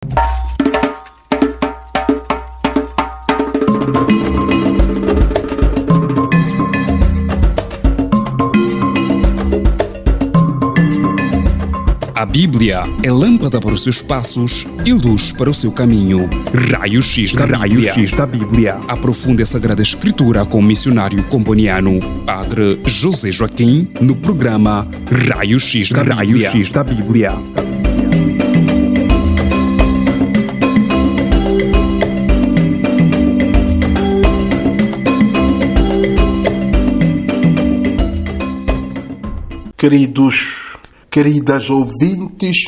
A Bíblia é lâmpada para os seus passos e luz para o seu caminho. Raio-X da Bíblia. Aprofunde a Sagrada Escritura com o missionário comboniano, Padre José Joaquim, no programa Raio-X da Bíblia. Queridas ouvintes,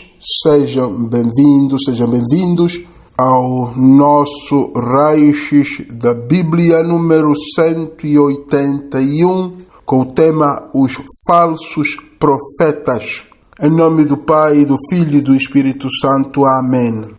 sejam bem-vindos ao nosso Raio-X da Bíblia número 181, com o tema Os Falsos Profetas. Em nome do Pai, do Filho e do Espírito Santo. Amém.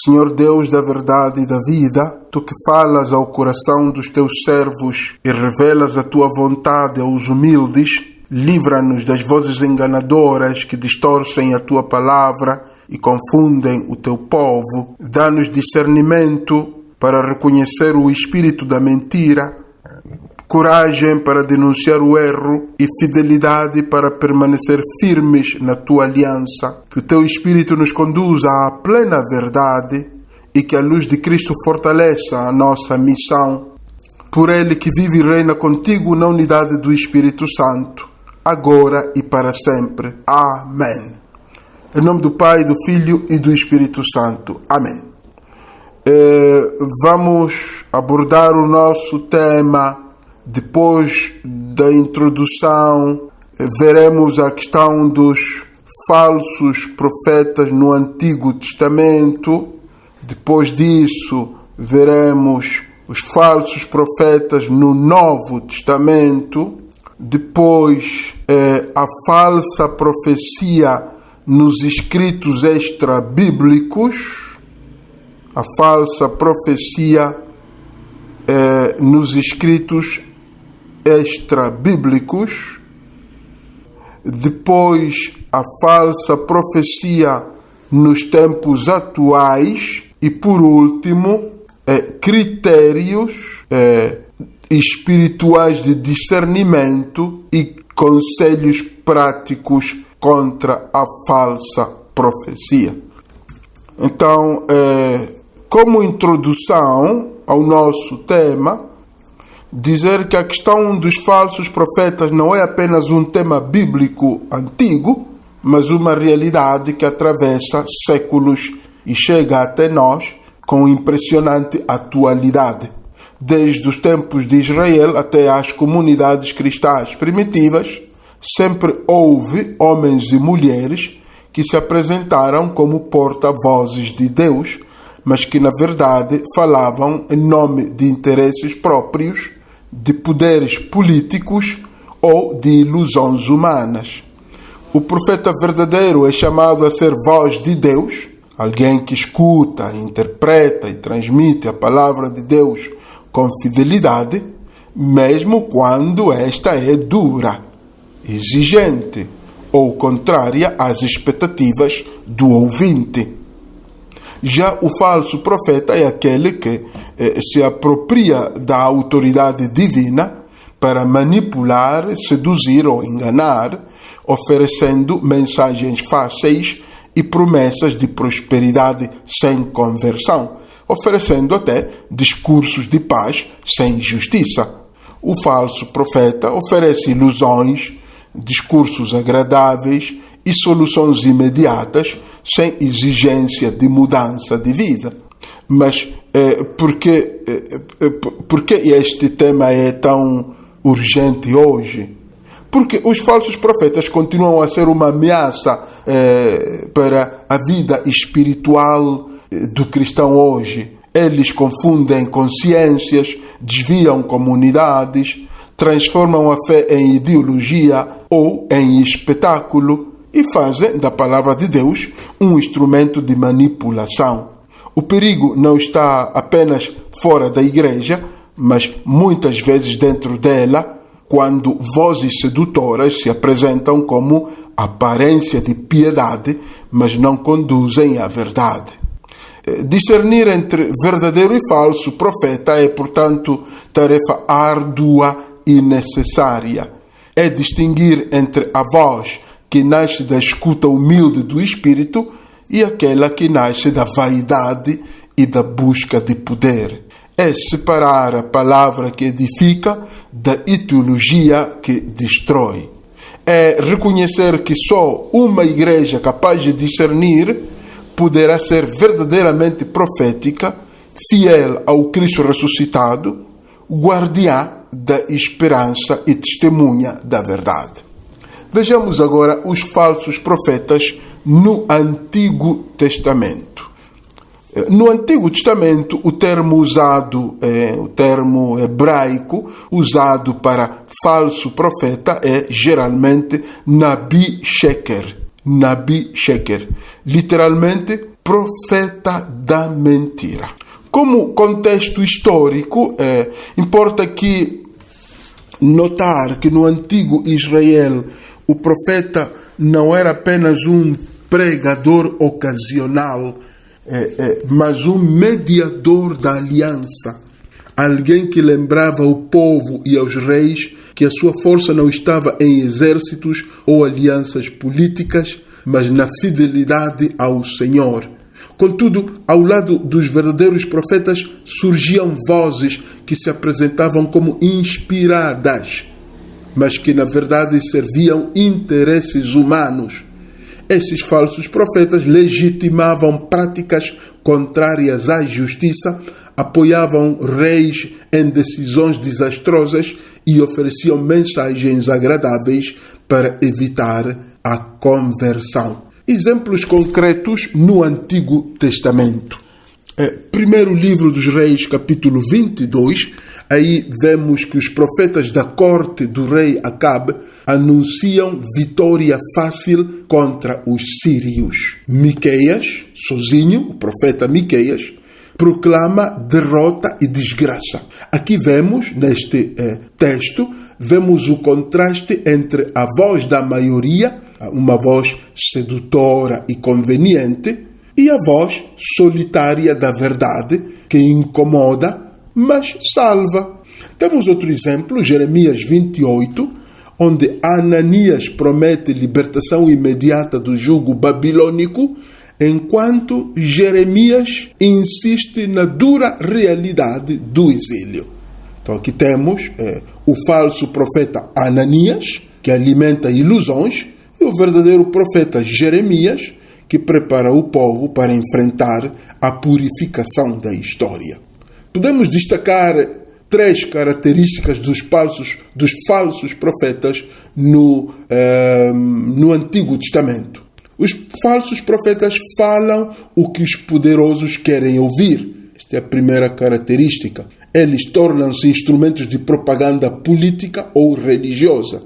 Senhor Deus da verdade e da vida, Tu que falas ao coração dos Teus servos e revelas a Tua vontade aos humildes, livra-nos das vozes enganadoras que distorcem a Tua palavra e confundem o Teu povo. Dá-nos discernimento para reconhecer o espírito da mentira, coragem para denunciar o erro e fidelidade para permanecer firmes na Tua aliança. Que o Teu Espírito nos conduza à plena verdade e que a luz de Cristo fortaleça a nossa missão. Por Ele que vive e reina contigo na unidade do Espírito Santo, agora e para sempre. Amém. Em nome do Pai, do Filho e do Espírito Santo. Amém. Vamos abordar o nosso tema. Depois da introdução, veremos a questão dos falsos profetas no Antigo Testamento. Depois disso, veremos os falsos profetas no Novo Testamento. Depois, a falsa profecia nos escritos extra-bíblicos. A falsa profecia nos escritos extra-bíblicos. Depois, a falsa profecia nos tempos atuais. E, por último, critérios espirituais de discernimento e conselhos práticos contra a falsa profecia. Então, como introdução ao nosso tema, dizer que a questão dos falsos profetas não é apenas um tema bíblico antigo, mas uma realidade que atravessa séculos e chega até nós com impressionante atualidade. Desde os tempos de Israel até às comunidades cristãs primitivas, sempre houve homens e mulheres que se apresentaram como porta-vozes de Deus, mas que na verdade falavam em nome de interesses próprios, de poderes políticos ou de ilusões humanas. O profeta verdadeiro é chamado a ser voz de Deus, alguém que escuta, interpreta e transmite a palavra de Deus com fidelidade, mesmo quando esta é dura, exigente ou contrária às expectativas do ouvinte. Já o falso profeta é aquele que se apropria da autoridade divina para manipular, seduzir ou enganar, oferecendo mensagens fáceis e promessas de prosperidade sem conversão, oferecendo até discursos de paz sem justiça. O falso profeta oferece ilusões, discursos agradáveis e soluções imediatas sem exigência de mudança de vida. Mas por que este tema é tão urgente hoje? Porque os falsos profetas continuam a ser uma ameaça para a vida espiritual do cristão hoje. Eles confundem consciências, desviam comunidades, transformam a fé em ideologia ou em espetáculo e fazem da palavra de Deus um instrumento de manipulação. O perigo não está apenas fora da igreja, mas muitas vezes dentro dela, quando vozes sedutoras se apresentam como aparência de piedade, mas não conduzem à verdade. Discernir entre verdadeiro e falso profeta é, portanto, tarefa árdua e necessária. É distinguir entre a voz que nasce da escuta humilde do Espírito e aquela que nasce da vaidade e da busca de poder. É separar a palavra que edifica da ideologia que destrói. É reconhecer que só uma igreja capaz de discernir poderá ser verdadeiramente profética, fiel ao Cristo ressuscitado, guardiã da esperança e testemunha da verdade. Vejamos agora os falsos profetas no Antigo Testamento. No Antigo Testamento, o termo hebraico usado para falso profeta é geralmente Nabi Sheker. Nabi Sheker, literalmente profeta da mentira. Como contexto histórico, importa aqui notar que no antigo Israel o profeta não era apenas um pregador ocasional, mas um mediador da aliança. Alguém que lembrava ao povo e aos reis que a sua força não estava em exércitos ou alianças políticas, mas na fidelidade ao Senhor. Contudo, ao lado dos verdadeiros profetas surgiam vozes que se apresentavam como inspiradas, mas que na verdade serviam interesses humanos. Esses falsos profetas legitimavam práticas contrárias à justiça, apoiavam reis em decisões desastrosas e ofereciam mensagens agradáveis para evitar a conversão. Exemplos concretos no Antigo Testamento. Primeiro livro dos Reis, capítulo 22, aí vemos que os profetas da corte do rei Acabe anunciam vitória fácil contra os sírios. Miqueias, sozinho, o profeta Miqueias, proclama derrota e desgraça. Aqui vemos, neste texto, vemos o contraste entre a voz da maioria, uma voz sedutora e conveniente, e a voz solitária da verdade, que incomoda, mas salva. Temos outro exemplo, Jeremias 28, onde Ananias promete libertação imediata do jugo babilônico, enquanto Jeremias insiste na dura realidade do exílio. Então aqui temos o falso profeta Ananias, que alimenta ilusões, e o verdadeiro profeta Jeremias, que prepara o povo para enfrentar a purificação da história. Podemos destacar 3 características dos falsos profetas no Antigo Testamento. Os falsos profetas falam o que os poderosos querem ouvir. Esta é a primeira característica. Eles tornam-se instrumentos de propaganda política ou religiosa.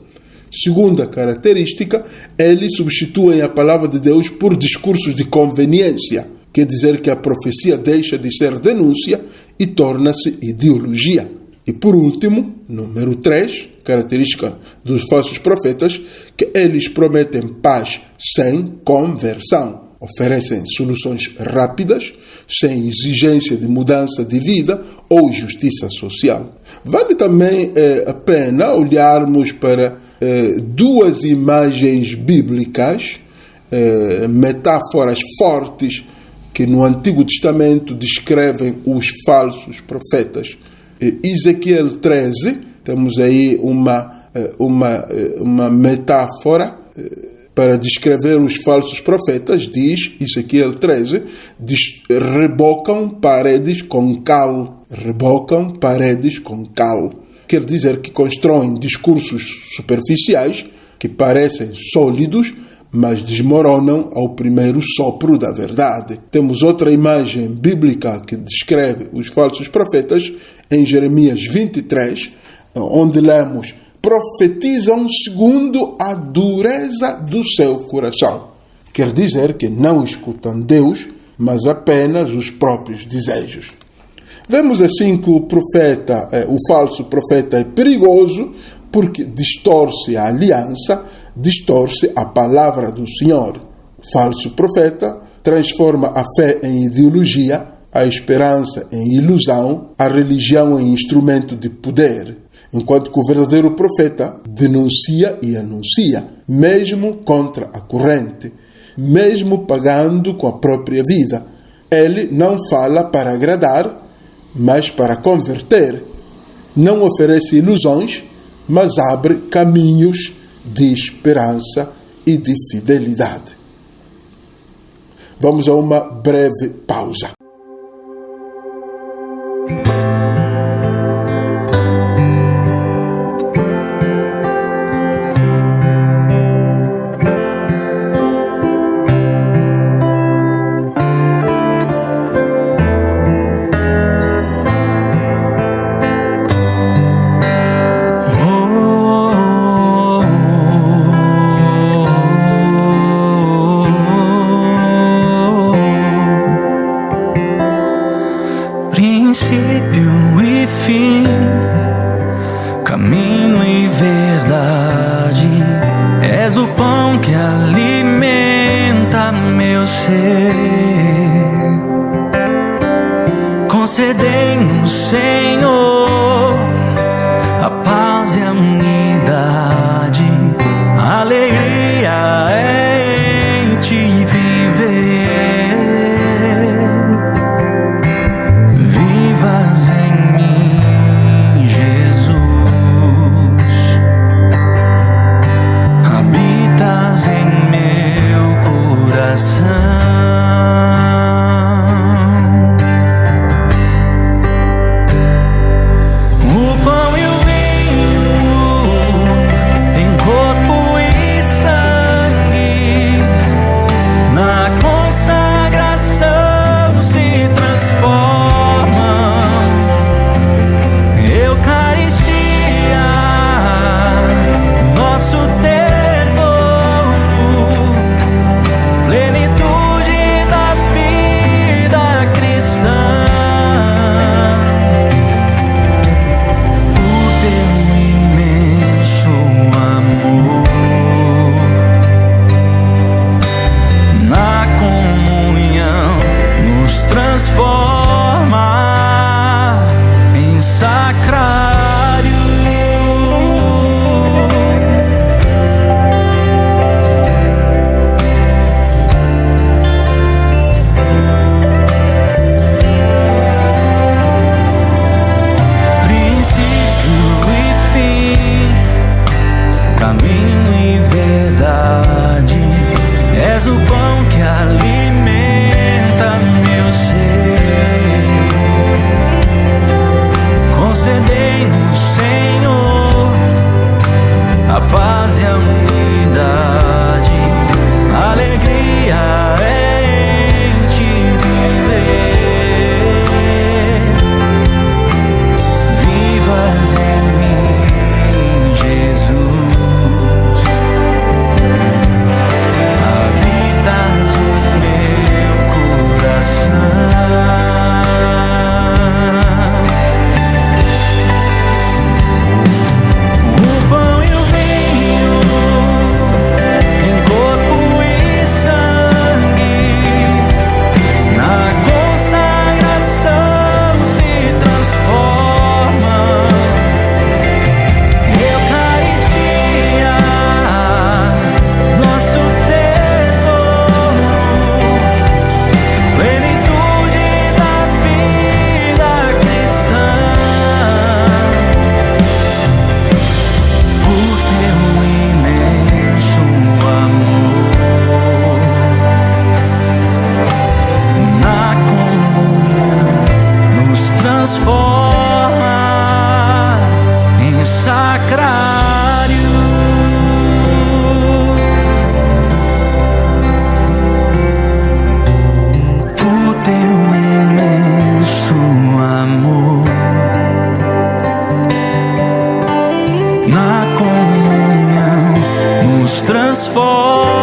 Segunda característica, eles substituem a palavra de Deus por discursos de conveniência. Quer dizer que a profecia deixa de ser denúncia e torna-se ideologia. E por último, número 3, característica dos falsos profetas, que eles prometem paz sem conversão. Oferecem soluções rápidas, sem exigência de mudança de vida ou justiça social. Vale também a pena olharmos para 2 imagens bíblicas, metáforas fortes, que no Antigo Testamento descrevem os falsos profetas. Ezequiel 13, temos aí uma metáfora para descrever os falsos profetas, diz Ezequiel 13, rebocam paredes com cal. Rebocam paredes com cal. Quer dizer que constroem discursos superficiais que parecem sólidos, mas desmoronam ao primeiro sopro da verdade. Temos outra imagem bíblica que descreve os falsos profetas em Jeremias 23, onde lemos: profetizam segundo a dureza do seu coração. Quer dizer que não escutam Deus, mas apenas os próprios desejos. Vemos assim que o falso profeta é perigoso porque distorce a aliança, distorce a palavra do Senhor. O falso profeta transforma a fé em ideologia, a esperança em ilusão, a religião em instrumento de poder, enquanto que o verdadeiro profeta denuncia e anuncia, mesmo contra a corrente, mesmo pagando com a própria vida. Ele não fala para agradar, mas para converter. Não oferece ilusões, mas abre caminhos de esperança e de fidelidade. Vamos a uma breve pausa. Princípio e fim, caminho e verdade, és o pão que alimenta meu ser. Concedei-nos, Senhor, a paz e a unidade, a alegria em te viver. Transforma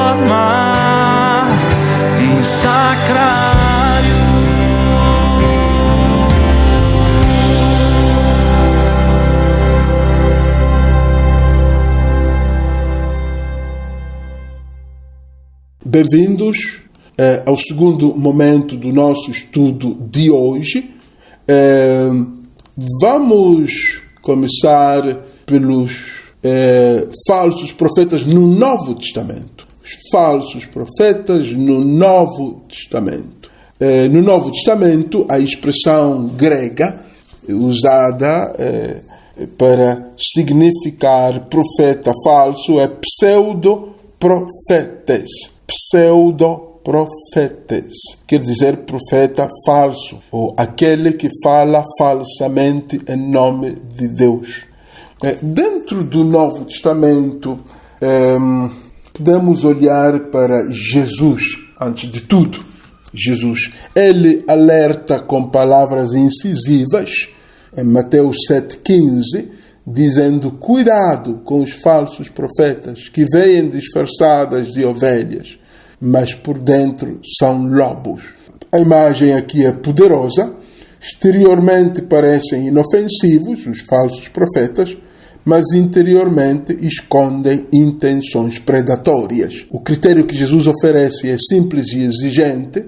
em sacrário. Bem-vindos. ao segundo momento do nosso estudo de hoje. Vamos começar pelos falsos profetas no Novo Testamento. Os falsos profetas no Novo Testamento. No Novo Testamento, a expressão grega usada para significar profeta falso é pseudo-profetes. Pseudo-profetes quer dizer profeta falso, ou aquele que fala falsamente em nome de Deus. Dentro do Novo Testamento, podemos olhar para Jesus, antes de tudo. Jesus, ele alerta com palavras incisivas, em Mateus 7,15, dizendo: cuidado com os falsos profetas que vêm disfarçadas de ovelhas, mas por dentro são lobos. A imagem aqui é poderosa. Exteriormente parecem inofensivos, os falsos profetas, mas interiormente escondem intenções predatórias. O critério que Jesus oferece é simples e exigente: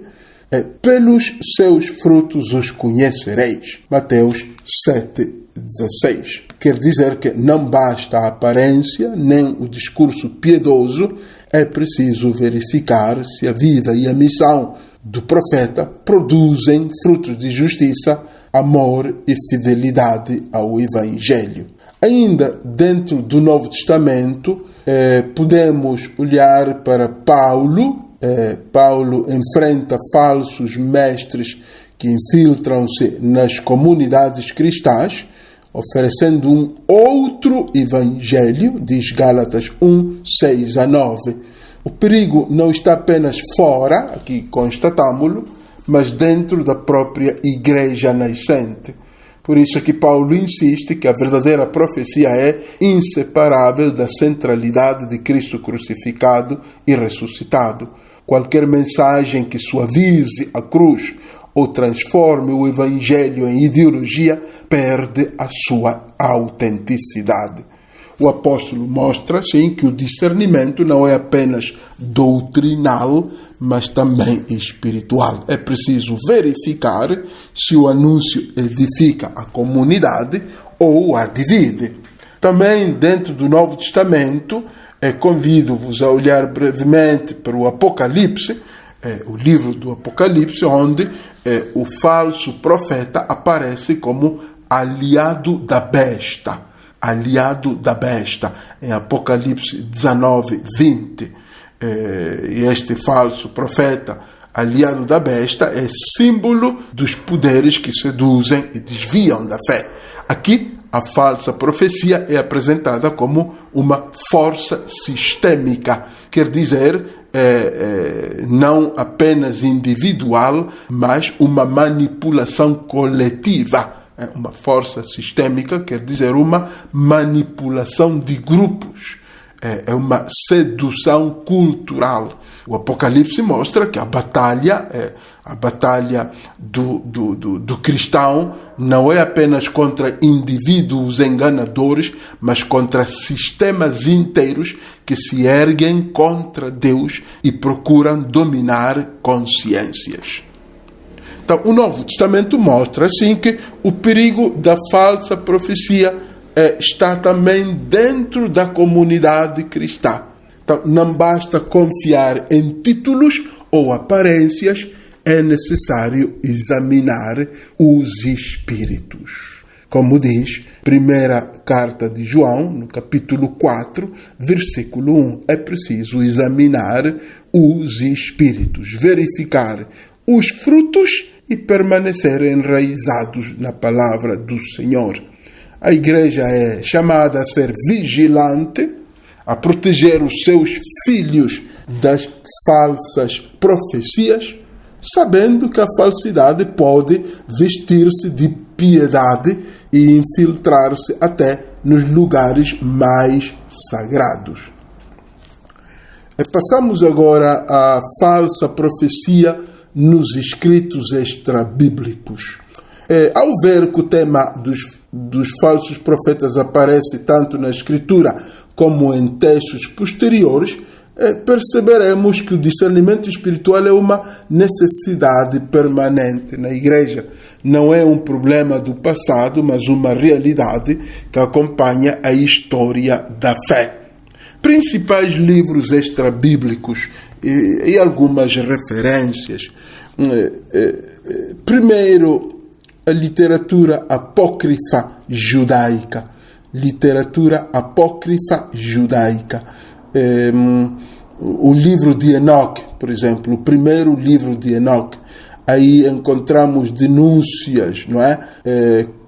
pelos seus frutos os conhecereis. Mateus 7,16. Quer dizer que não basta a aparência, nem o discurso piedoso, é preciso verificar se a vida e a missão do profeta produzem frutos de justiça, amor e fidelidade ao Evangelho. Ainda dentro do Novo Testamento, podemos olhar para Paulo. Paulo enfrenta falsos mestres que infiltram-se nas comunidades cristãs, oferecendo um outro evangelho, diz Gálatas 1:6-9. O perigo não está apenas fora, aqui constatamos-lo, mas dentro da própria igreja nascente. Por isso é que Paulo insiste que a verdadeira profecia é inseparável da centralidade de Cristo crucificado e ressuscitado. Qualquer mensagem que suavize a cruz ou transforme o evangelho em ideologia perde a sua autenticidade. O apóstolo mostra, sim, que o discernimento não é apenas doutrinal, mas também espiritual. É preciso verificar se o anúncio edifica a comunidade ou a divide. Também dentro do Novo Testamento, convido-vos a olhar brevemente para o Apocalipse, o livro do Apocalipse, onde o falso profeta aparece como aliado da besta. Aliado da besta, em Apocalipse 19:20. E este falso profeta, aliado da besta, é símbolo dos poderes que seduzem e desviam da fé. Aqui, a falsa profecia é apresentada como uma força sistêmica, quer dizer, não apenas individual, mas uma manipulação coletiva. Uma força sistêmica quer dizer uma manipulação de grupos, é uma sedução cultural. O Apocalipse mostra que a batalha do cristão não é apenas contra indivíduos enganadores, mas contra sistemas inteiros que se erguem contra Deus e procuram dominar consciências. Então, o Novo Testamento mostra, assim, que o perigo da falsa profecia está também dentro da comunidade cristã. Então, não basta confiar em títulos ou aparências, é necessário examinar os espíritos. Como diz primeira carta de João, no capítulo 4, versículo 1, é preciso examinar os espíritos, verificar os frutos e permanecer enraizados na palavra do Senhor. A igreja é chamada a ser vigilante, a proteger os seus filhos das falsas profecias, sabendo que a falsidade pode vestir-se de piedade e infiltrar-se até nos lugares mais sagrados. Passamos agora à falsa profecia nos escritos extrabíblicos. Ao ver que o tema dos falsos profetas aparece tanto na Escritura como em textos posteriores, perceberemos que o discernimento espiritual é uma necessidade permanente na igreja. Não é um problema do passado, mas uma realidade que acompanha a história da fé. Principais livros extrabíblicos e algumas referências. Primeiro, a literatura apócrifa judaica. Literatura apócrifa judaica. O livro de Enoque, por exemplo, o primeiro livro de Enoque. Aí encontramos denúncias, não é?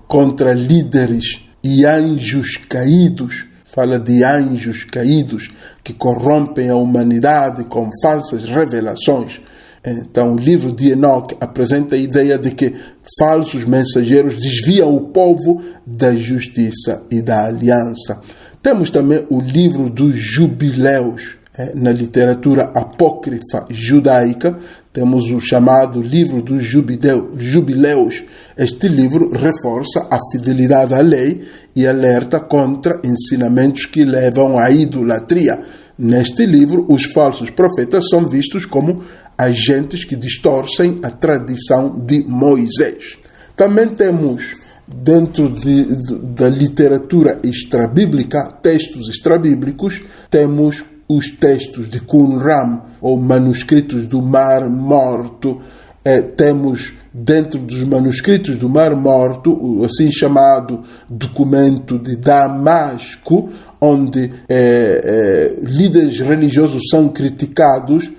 Contra líderes e anjos caídos. Fala de anjos caídos que corrompem a humanidade com falsas revelações. Então, o livro de Enoque apresenta a ideia de que falsos mensageiros desviam o povo da justiça e da aliança. Temos também o livro dos jubileus. Na literatura apócrifa judaica, temos o chamado livro dos jubileus. Este livro reforça a fidelidade à lei e alerta contra ensinamentos que levam à idolatria. Neste livro, os falsos profetas são vistos como agentes que distorcem a tradição de Moisés. Também temos, dentro da literatura extrabíblica, textos extrabíblicos, temos os textos de Qumran, ou manuscritos do Mar Morto. Temos dentro dos manuscritos do Mar Morto, o assim chamado documento de Damasco, onde líderes religiosos são criticados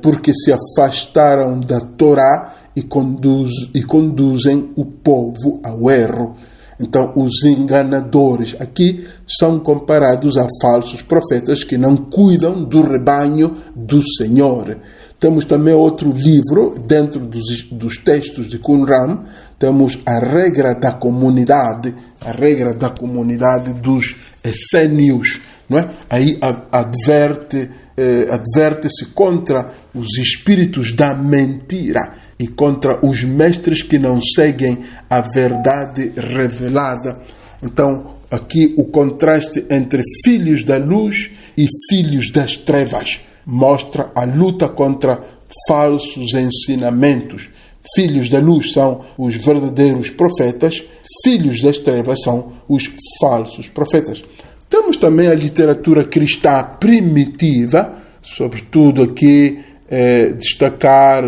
porque se afastaram da Torá e conduzem o povo ao erro. Então, os enganadores aqui são comparados a falsos profetas que não cuidam do rebanho do Senhor. Temos também outro livro, dentro dos textos de Qumran, temos a regra da comunidade dos essênios, não é? Aí adverte-se contra os espíritos da mentira e contra os mestres que não seguem a verdade revelada. Então, aqui o contraste entre filhos da luz e filhos das trevas mostra a luta contra falsos ensinamentos. Filhos da luz são os verdadeiros profetas, filhos das trevas são os falsos profetas. Temos também a literatura cristã primitiva, sobretudo aqui destacar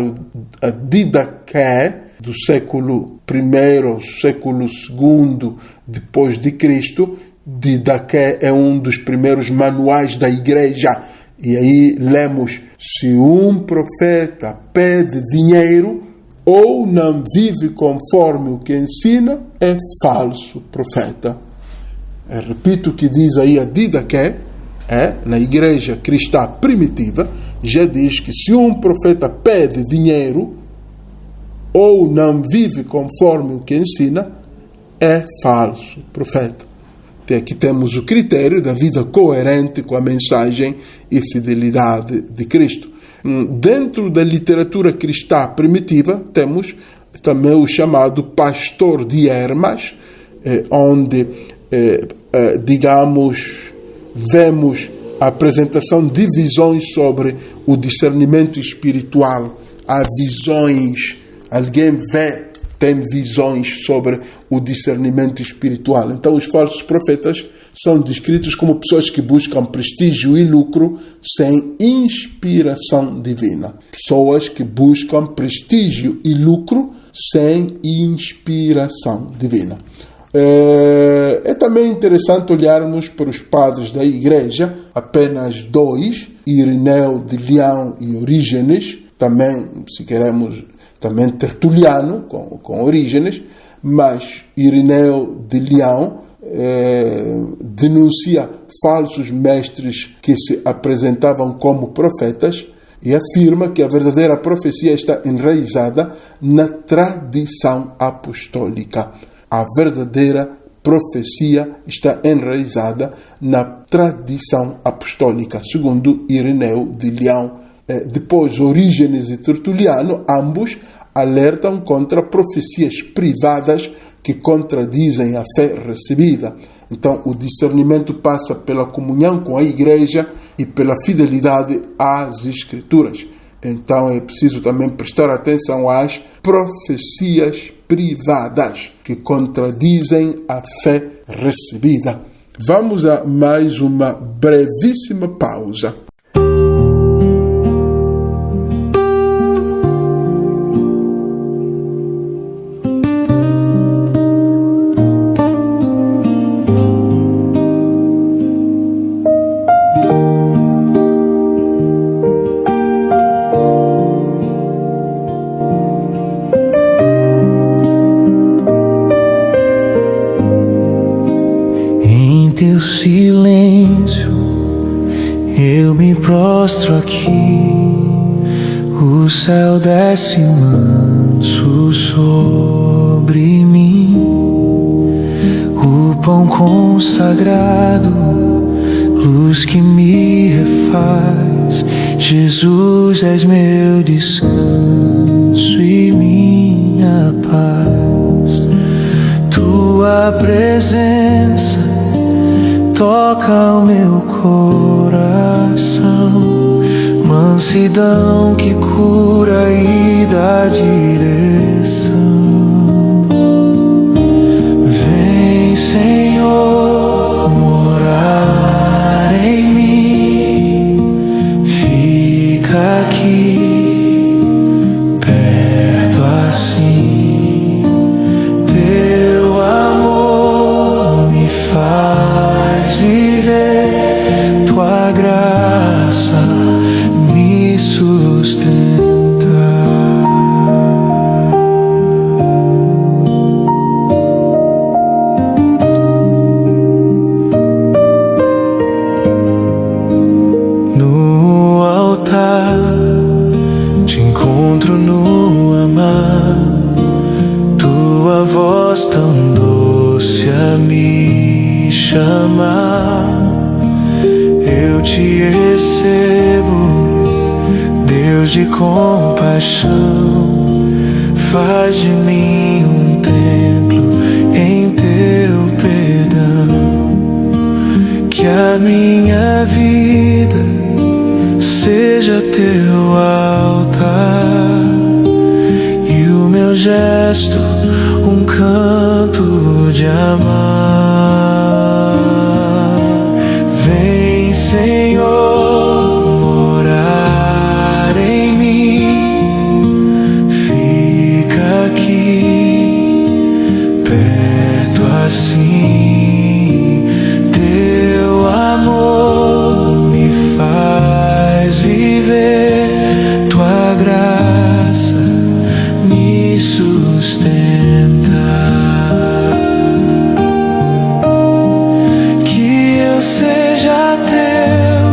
a Didaqué, do século I ao século II depois de Cristo. Didaqué é um dos primeiros manuais da igreja. E aí lemos: se um profeta pede dinheiro ou não vive conforme o que ensina, é falso profeta. Repito o que diz aí a Didaqué, na igreja cristã primitiva, já diz que se um profeta pede dinheiro ou não vive conforme o que ensina, é falso profeta. Aqui temos o critério da vida coerente com a mensagem e fidelidade de Cristo. Dentro da literatura cristã primitiva, temos também o chamado Pastor de Hermas, onde, vemos a apresentação de visões sobre o discernimento espiritual. Há visões, alguém tem visões sobre o discernimento espiritual. Então, os falsos profetas são descritos como pessoas que buscam prestígio e lucro sem inspiração divina. Pessoas que buscam prestígio e lucro sem inspiração divina. É também interessante olharmos para os padres da igreja, apenas dois, Irineu de Leão e Orígenes, também, se queremos, também Tertuliano, com Orígenes, mas Irineu de Leão denuncia falsos mestres que se apresentavam como profetas e afirma que a verdadeira profecia está enraizada na tradição apostólica. A verdadeira profecia está enraizada na tradição apostólica, segundo Irineu de Leão. Depois, Orígenes e Tertuliano, ambos alertam contra profecias privadas que contradizem a fé recebida. Então, o discernimento passa pela comunhão com a igreja e pela fidelidade às Escrituras. Então é preciso também prestar atenção às profecias privadas que contradizem a fé recebida. Vamos a mais uma brevíssima pausa. Teu silêncio, eu me prostro aqui. O céu desce manso sobre mim. O pão consagrado, luz que me refaz. Jesus, és meu descanso e minha paz. Tua presença toca o meu coração, mansidão que cura e dá direção. Vem, Senhor, morar em mim, fica aqui, perto assim. Teu amor me faz viver, tua graça me sustenta. No altar te encontro no amar, tua voz tão doce a me chamar. Eu te recebo, Deus de compaixão. Faz de mim um templo em teu perdão. Que a minha vida seja teu altar e o meu gesto um canto de amar. Vem, Senhor, morar em mim, fica aqui, perto assim. Teu amor me faz viver, tua graça me sustenta. Que eu seja teu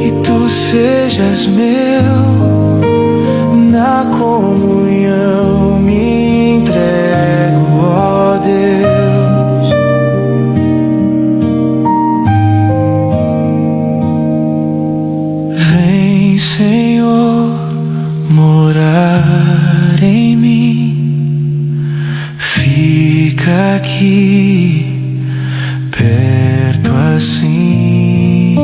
e tu sejas meu, na comunhão me entrego, ó Deus. Vem, Senhor, morar em mim, fica aqui, perto assim.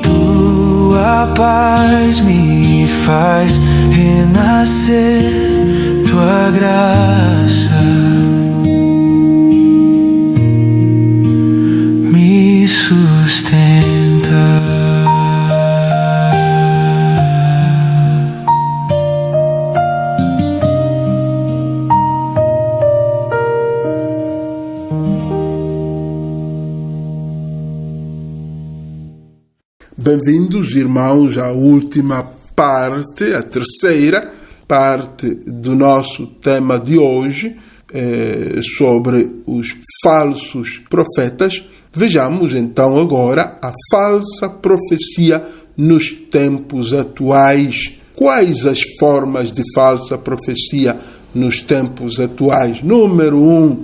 Tua paz me faz renascer, tua graça me sustenta. Bem-vindos, irmãos, à última parte, a terceira parte do nosso tema de hoje, sobre os falsos profetas. Vejamos então agora a falsa profecia nos tempos atuais. Quais as formas de falsa profecia nos tempos atuais? Número 1,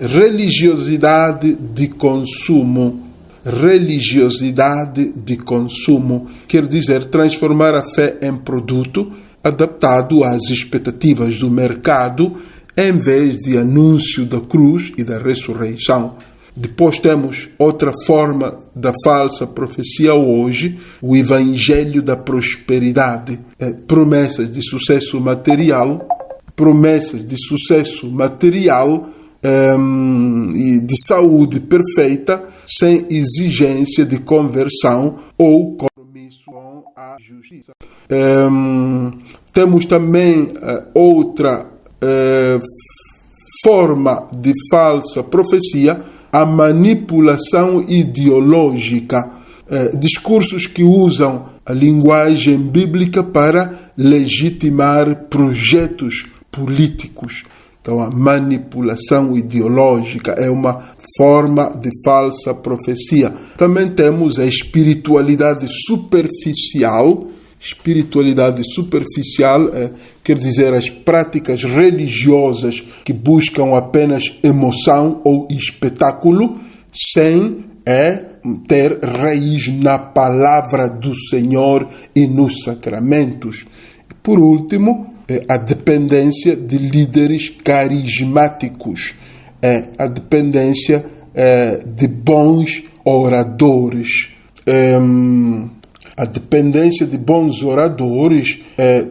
religiosidade de consumo. Religiosidade de consumo quer dizer transformar a fé em produto adaptado às expectativas do mercado, em vez de anúncio da cruz e da ressurreição. Depois temos outra forma da falsa profecia hoje, o evangelho da prosperidade. Promessas de sucesso material e de saúde perfeita, sem exigência de conversão ou compromisso com a justiça. Temos também outra forma de falsa profecia, a manipulação ideológica, discursos que usam a linguagem bíblica para legitimar projetos políticos. Então, a manipulação ideológica é uma forma de falsa profecia. Também temos a espiritualidade superficial. Espiritualidade superficial quer dizer as práticas religiosas que buscam apenas emoção ou espetáculo, sem ter raiz na palavra do Senhor e nos sacramentos. Por último, a dependência de líderes carismáticos, a dependência de bons oradores. A dependência de bons oradores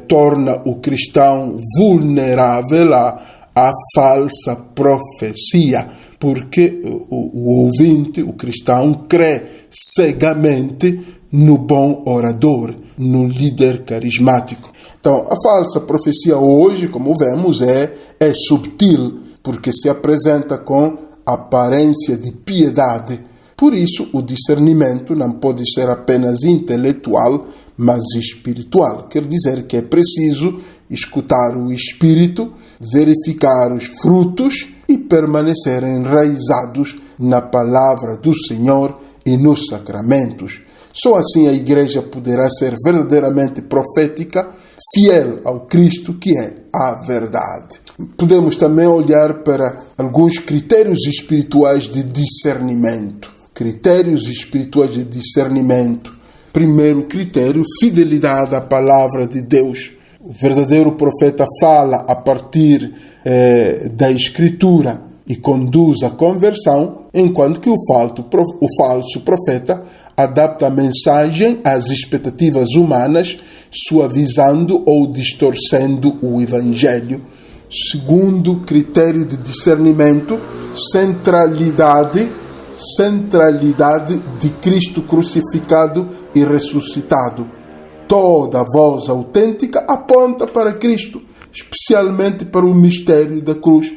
torna o cristão vulnerável à falsa profecia, porque o ouvinte, o cristão, crê cegamente no bom orador, no líder carismático. Então, a falsa profecia hoje, como vemos, é subtil, porque se apresenta com aparência de piedade. Por isso, o discernimento não pode ser apenas intelectual, mas espiritual. Quer dizer que é preciso escutar o Espírito, verificar os frutos e permanecer enraizados na palavra do Senhor e nos sacramentos. Só assim a Igreja poderá ser verdadeiramente profética, fiel ao Cristo, que é a verdade. Podemos também olhar para alguns critérios espirituais de discernimento. Critérios espirituais de discernimento. Primeiro critério, fidelidade à palavra de Deus. O verdadeiro profeta fala a partir da Escritura e conduz a conversão, enquanto que o falso profeta adapta a mensagem às expectativas humanas, suavizando ou distorcendo o Evangelho. Segundo critério de discernimento, centralidade de Cristo crucificado e ressuscitado. Toda voz autêntica aponta para Cristo, especialmente para o mistério da cruz.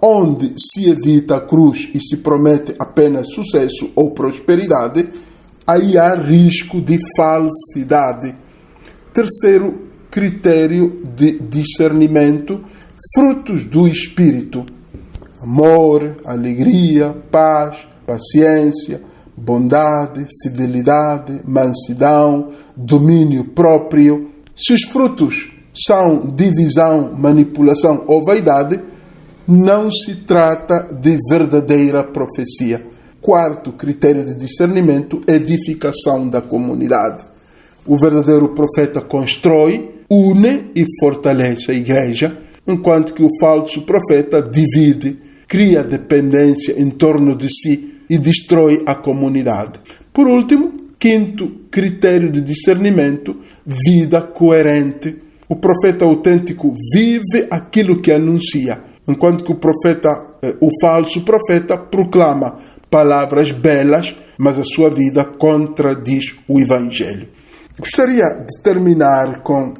Onde se evita a cruz e se promete apenas sucesso ou prosperidade, aí há risco de falsidade. Terceiro critério de discernimento, frutos do Espírito. Amor, alegria, paz, paciência, bondade, fidelidade, mansidão, domínio próprio. Se os frutos são divisão, manipulação ou vaidade, não se trata de verdadeira profecia. Quarto critério de discernimento, edificação da comunidade. O verdadeiro profeta constrói, une e fortalece a igreja, enquanto que o falso profeta divide, cria dependência em torno de si e destrói a comunidade. Por último, quinto critério de discernimento, vida coerente. O profeta autêntico vive aquilo que anuncia, enquanto que o falso profeta proclama palavras belas, mas a sua vida contradiz o Evangelho. Gostaria de terminar com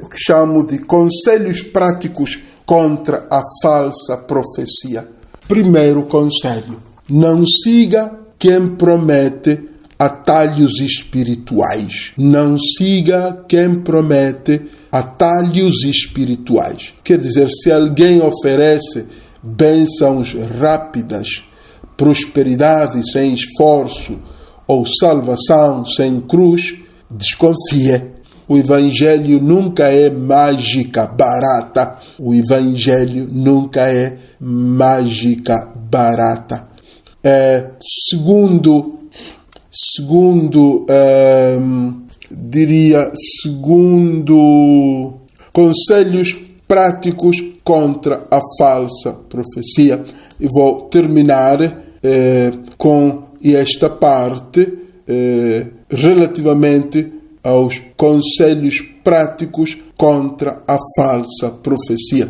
o que chamo de conselhos práticos contra a falsa profecia. Primeiro conselho: não siga quem promete atalhos espirituais. Não siga quem promete atalhos espirituais. Quer dizer, se alguém oferece bênçãos rápidas, prosperidade sem esforço ou salvação sem cruz, desconfie. O Evangelho nunca é mágica barata. O Evangelho nunca é mágica barata. Segundo conselhos práticos contra a falsa profecia. E vou terminar com esta parte relativamente aos conselhos práticos contra a falsa profecia.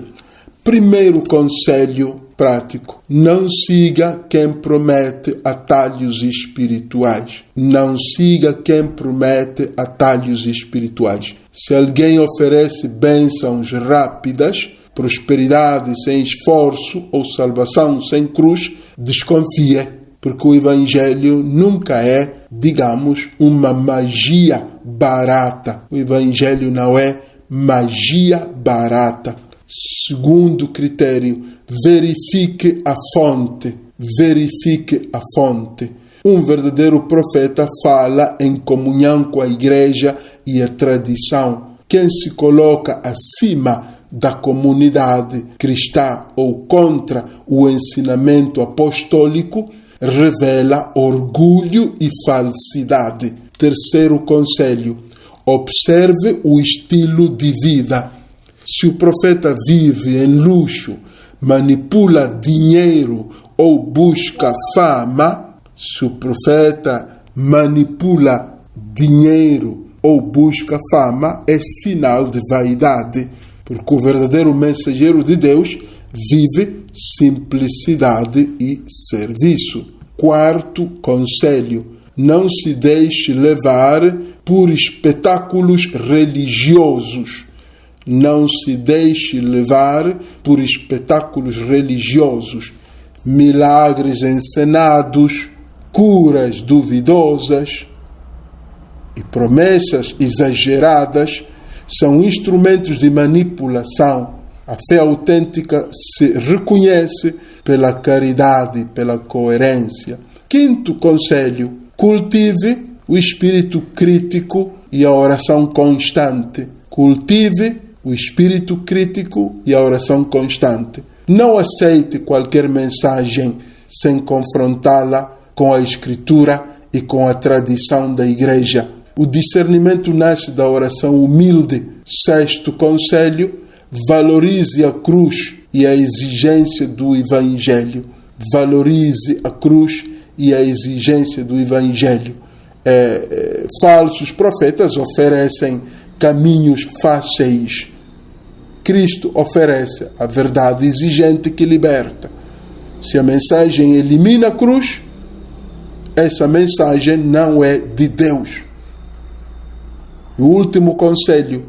Primeiro conselho prático: não siga quem promete atalhos espirituais. Não siga quem promete atalhos espirituais. Se alguém oferece bênçãos rápidas, prosperidade sem esforço ou salvação sem cruz, desconfie, porque o Evangelho nunca é, digamos, uma magia barata. O Evangelho não é magia barata. Segundo critério, verifique a fonte. Verifique a fonte. Um verdadeiro profeta fala em comunhão com a igreja e a tradição. Quem se coloca acima da comunidade cristã ou contra o ensinamento apostólico revela orgulho e falsidade. Terceiro conselho: observe o estilo de vida. Se o profeta vive em luxo, manipula dinheiro ou busca fama, se o profeta manipula dinheiro ou busca fama, é sinal de vaidade, porque o verdadeiro mensageiro de Deus vive simplicidade e serviço. Quarto conselho: não se deixe levar por espetáculos religiosos. Não se deixe levar por espetáculos religiosos. Milagres encenados, curas duvidosas e promessas exageradas são instrumentos de manipulação. A fé autêntica se reconhece pela caridade, pela coerência. Quinto conselho: cultive o espírito crítico e a oração constante. Cultive o espírito crítico e a oração constante. Não aceite qualquer mensagem sem confrontá-la com a Escritura e com a tradição da Igreja. O discernimento nasce da oração humilde. Sexto conselho: valorize a cruz e a exigência do Evangelho. Valorize a cruz e a exigência do Evangelho. Falsos profetas oferecem caminhos fáceis. Cristo oferece a verdade exigente que liberta. Se a mensagem elimina a cruz, essa mensagem não é de Deus. O último conselho: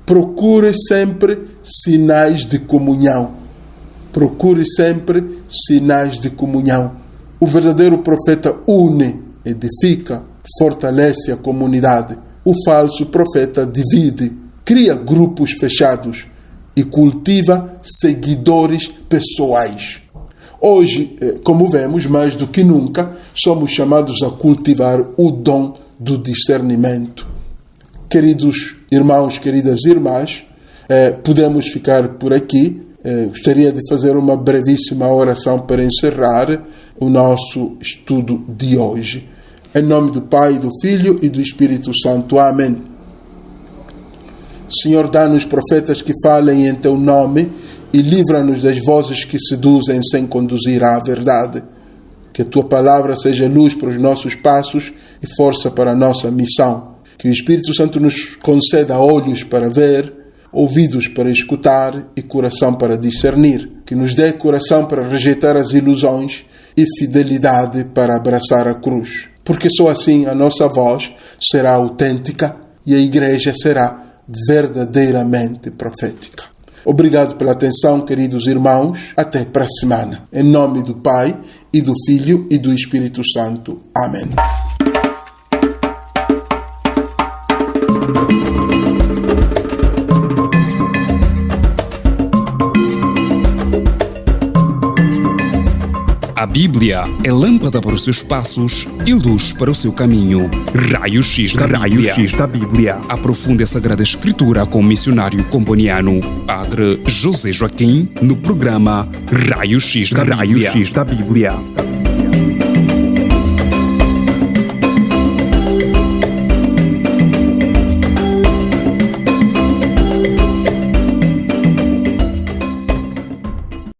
procure sempre sinais de comunhão. Procure sempre sinais de comunhão. O verdadeiro profeta une, edifica, fortalece a comunidade. O falso profeta divide, cria grupos fechados e cultiva seguidores pessoais. Hoje, como vemos, mais do que nunca, somos chamados a cultivar o dom do discernimento. Queridos irmãos, queridas irmãs, podemos ficar por aqui. Gostaria de fazer uma brevíssima oração para encerrar o nosso estudo de hoje. Em nome do Pai, do Filho e do Espírito Santo. Amém. Senhor, dá-nos profetas que falem em Teu nome e livra-nos das vozes que seduzem sem conduzir à verdade. Que a Tua palavra seja luz para os nossos passos e força para a nossa missão. Que o Espírito Santo nos conceda olhos para ver, ouvidos para escutar e coração para discernir. Que nos dê coração para rejeitar as ilusões e fidelidade para abraçar a cruz. Porque só assim a nossa voz será autêntica e a igreja será verdadeiramente profética. Obrigado pela atenção, queridos irmãos. Até para a semana. Em nome do Pai, e do Filho, e do Espírito Santo. Amém. A Bíblia é lâmpada para os seus passos e luz para o seu caminho. Raio-X da Bíblia. Aprofunde a Sagrada Escritura com o missionário comboniano Padre José Joaquim no programa Raio-X da Bíblia.